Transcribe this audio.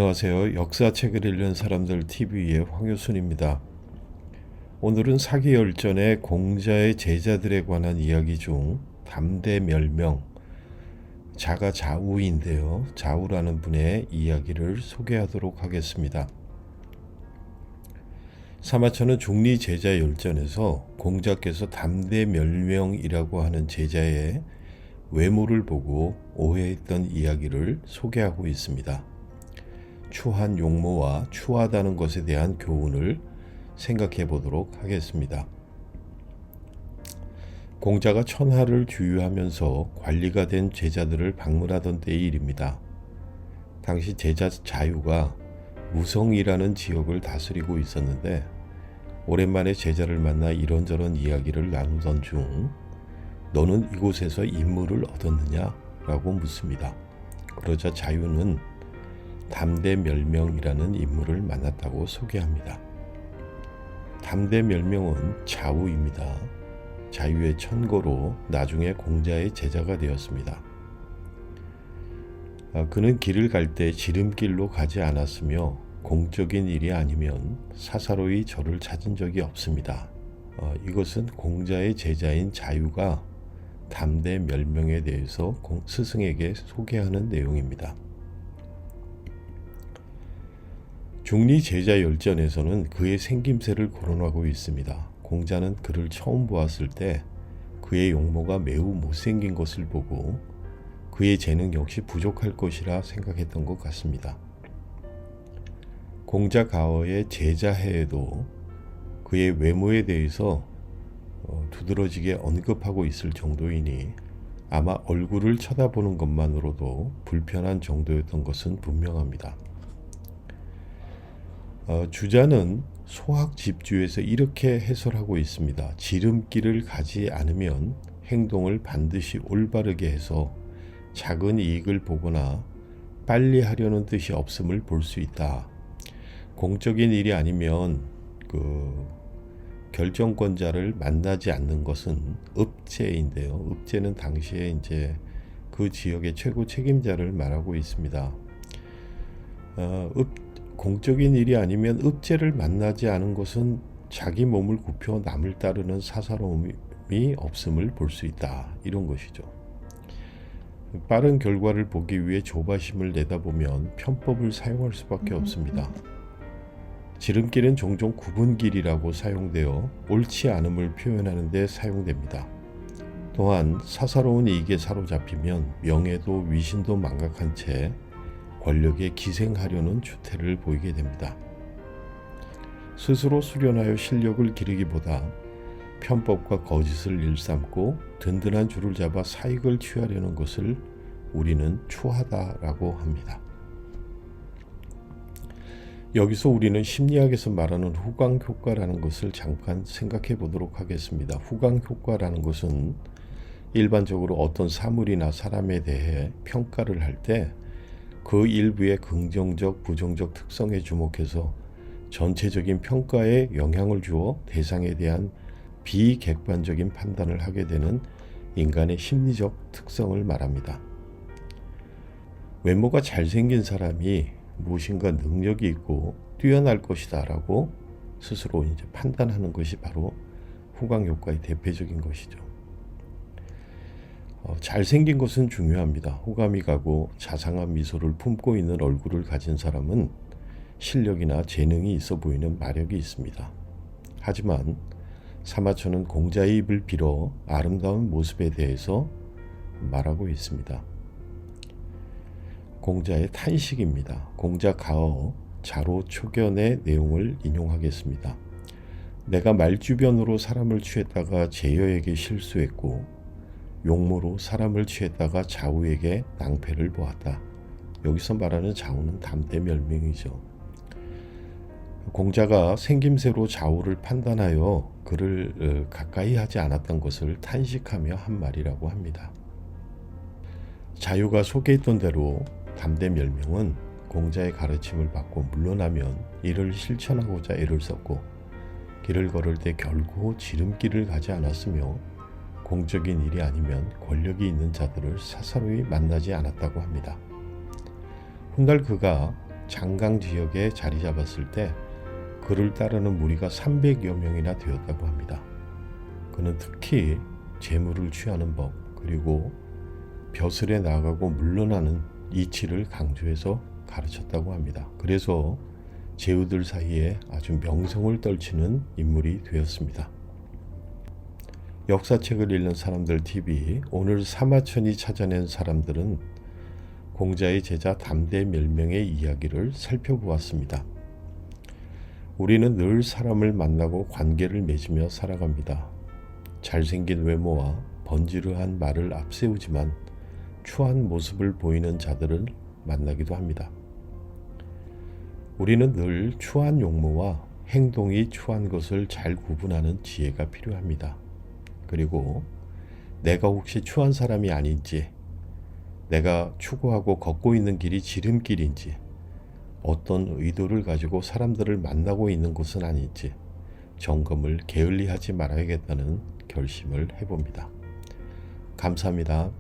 안녕하세요. 역사책을 읽는 사람들 TV의 황효순입니다. 오늘은 사기열전의 공자의 제자들에 관한 이야기 중 담대멸명, 자가 좌우인데요. 좌우라는 분의 이야기를 소개하도록 하겠습니다. 사마천은 중리 제자열전에서 공자께서 담대멸명이라고 하는 제자의 외모를 보고 오해했던 이야기를 소개하고 있습니다. 추한 용모와 추하다는 것에 대한 교훈을 생각해 보도록 하겠습니다. 공자가 천하를 주유하면서 관리가 된 제자들을 방문하던 때의 일입니다. 당시 제자 자유가 무성이라는 지역을 다스리고 있었는데 오랜만에 제자를 만나 이런저런 이야기를 나누던 중 너는 이곳에서 인물을 얻었느냐? 라고 묻습니다. 그러자 자유는 담대멸명이라는 인물을 만났다고 소개합니다. 담대멸명은 좌우입니다. 자유의 천거로 나중에 공자의 제자가 되었습니다. 그는 길을 갈 때 지름길로 가지 않았으며 공적인 일이 아니면 사사로이 저를 찾은 적이 없습니다. 이것은 공자의 제자인 자유가 담대멸명에 대해서 스승에게 소개하는 내용입니다. 중리 제자열전에서는 그의 생김새를 거론하고 있습니다. 공자는 그를 처음 보았을 때 그의 용모가 매우 못생긴 것을 보고 그의 재능 역시 부족할 것이라 생각했던 것 같습니다. 공자 가어의 제자해에도 그의 외모에 대해서 두드러지게 언급하고 있을 정도이니 아마 얼굴을 쳐다보는 것만으로도 불편한 정도였던 것은 분명합니다. 주자는 소학집주에서 이렇게 해설하고 있습니다. 지름길을 가지 않으면 행동을 반드시 올바르게 해서 작은 이익을 보거나 빨리 하려는 뜻이 없음을 볼 수 있다. 공적인 일이 아니면 결정권자를 만나지 않는 것은 읍제인데요. 읍제는 당시에 이제 그 지역의 최고 책임자를 말하고 있습니다. 공적인 일이 아니면 읍제를 만나지 않은 것은 자기 몸을 굽혀 남을 따르는 사사로움이 없음을 볼 수 있다. 이런 것이죠. 빠른 결과를 보기 위해 조바심을 내다보면 편법을 사용할 수밖에 없습니다. 지름길은 종종 구분길이라고 사용되어 옳지 않음을 표현하는 데 사용됩니다. 또한 사사로운 이익에 사로잡히면 명예도 위신도 망각한 채 권력에 기생하려는 추태를 보이게 됩니다. 스스로 수련하여 실력을 기르기보다 편법과 거짓을 일삼고 든든한 줄을 잡아 사익을 취하려는 것을 우리는 추하다라고 합니다. 여기서 우리는 심리학에서 말하는 후광효과라는 것을 잠깐 생각해 보도록 하겠습니다. 후광효과라는 것은 일반적으로 어떤 사물이나 사람에 대해 평가를 할 때 그 일부의 긍정적, 부정적 특성에 주목해서 전체적인 평가에 영향을 주어 대상에 대한 비객관적인 판단을 하게 되는 인간의 심리적 특성을 말합니다. 외모가 잘생긴 사람이 무엇인가 능력이 있고 뛰어날 것이다 라고 스스로 이제 판단하는 것이 바로 후광효과의 대표적인 것이죠. 잘생긴 것은 중요합니다. 호감이 가고 자상한 미소를 품고 있는 얼굴을 가진 사람은 실력이나 재능이 있어 보이는 마력이 있습니다. 하지만 사마천은 공자의 입을 빌어 아름다운 모습에 대해서 말하고 있습니다. 공자의 탄식입니다. 공자 가어 자로 초견의 내용을 인용하겠습니다. 내가 말주변으로 사람을 취했다가 제여에게 실수했고 용모로 사람을 취했다가 좌우에게 낭패를 보았다. 여기서 말하는 좌우는 담대멸명이죠. 공자가 생김새로 좌우를 판단하여 그를 가까이 하지 않았던 것을 탄식하며 한 말이라고 합니다. 자유가 소개했던 대로 담대멸명은 공자의 가르침을 받고 물러나면 이를 실천하고자 애를 썼고 길을 걸을 때 결코 지름길을 가지 않았으며 공적인 일이 아니면 권력이 있는 자들을 사사로이 만나지 않았다고 합니다. 훗날 그가 장강 지역에 자리 잡았을 때 그를 따르는 무리가 300여 명이나 되었다고 합니다. 그는 특히 재물을 취하는 법, 그리고 벼슬에 나가고 물러나는 이치를 강조해서 가르쳤다고 합니다. 그래서 제후들 사이에 아주 명성을 떨치는 인물이 되었습니다. 역사책을 읽는 사람들 TV, 오늘 사마천이 찾아낸 사람들은 공자의 제자 담대멸명의 이야기를 살펴보았습니다. 우리는 늘 사람을 만나고 관계를 맺으며 살아갑니다. 잘생긴 외모와 번지르한 말을 앞세우지만 추한 모습을 보이는 자들을 만나기도 합니다. 우리는 늘 추한 용모와 행동이 추한 것을 잘 구분하는 지혜가 필요합니다. 그리고 내가 혹시 추한 사람이 아닌지, 내가 추구하고 걷고 있는 길이 지름길인지, 어떤 의도를 가지고 사람들을 만나고 있는 것은 아닌지 점검을 게을리하지 말아야겠다는 결심을 해봅니다. 감사합니다.